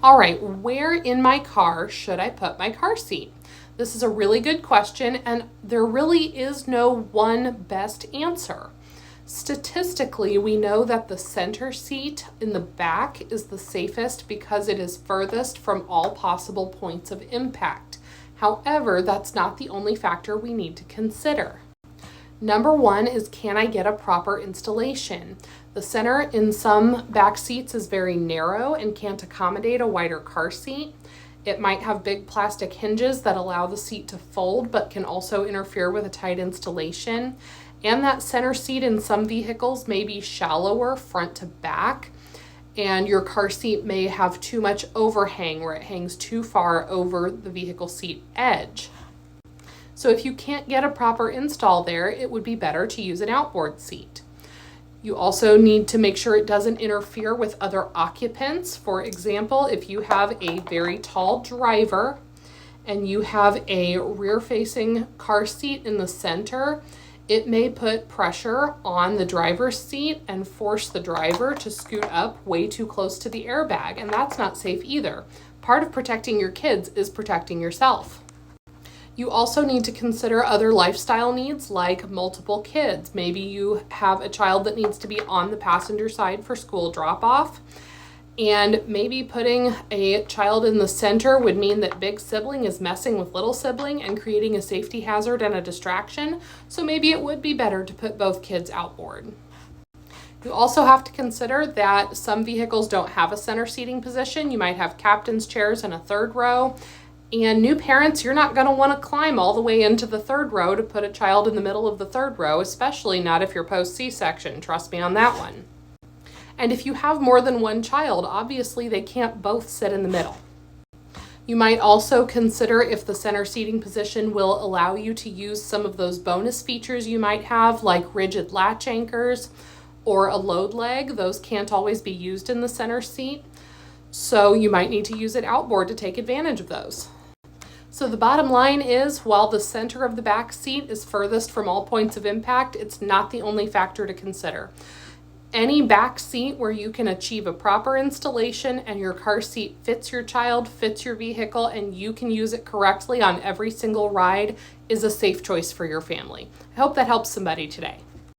All right, where in my car should I put my car seat? This is a really good question, and there really is no one best answer. Statistically, we know that the center seat in the back is the safest because it is furthest from all possible points of impact. However, that's not the only factor we need to consider. Number one is, can I get a proper installation? The center in some back seats is very narrow and can't accommodate a wider car seat. It might have big plastic hinges that allow the seat to fold but can also interfere with a tight installation. And that center seat in some vehicles may be shallower front to back, and your car seat may have too much overhang where it hangs too far over the vehicle seat edge. So if you can't get a proper install there, it would be better to use an outboard seat. You also need to make sure it doesn't interfere with other occupants. For example, if you have a very tall driver and you have a rear-facing car seat in the center, it may put pressure on the driver's seat and force the driver to scoot up way too close to the airbag, and that's not safe either. Part of protecting your kids is protecting yourself. You also need to consider other lifestyle needs like multiple kids. Maybe you have a child that needs to be on the passenger side for school drop-off, and maybe putting a child in the center would mean that big sibling is messing with little sibling and creating a safety hazard and a distraction, so maybe it would be better to put both kids outboard. You also have to consider that some vehicles don't have a center seating position. You might have captain's chairs in a third row. And new parents, you're not going to want to climb all the way into the third row to put a child in the middle of the third row, especially not if you're post C-section. Trust me on that one. And if you have more than one child, obviously they can't both sit in the middle. You might also consider if the center seating position will allow you to use some of those bonus features you might have, like rigid latch anchors or a load leg. Those can't always be used in the center seat, so you might need to use it outboard to take advantage of those. So the bottom line is, while the center of the back seat is furthest from all points of impact, it's not the only factor to consider. Any back seat where you can achieve a proper installation and your car seat fits your child, fits your vehicle, and you can use it correctly on every single ride is a safe choice for your family. I hope that helps somebody today.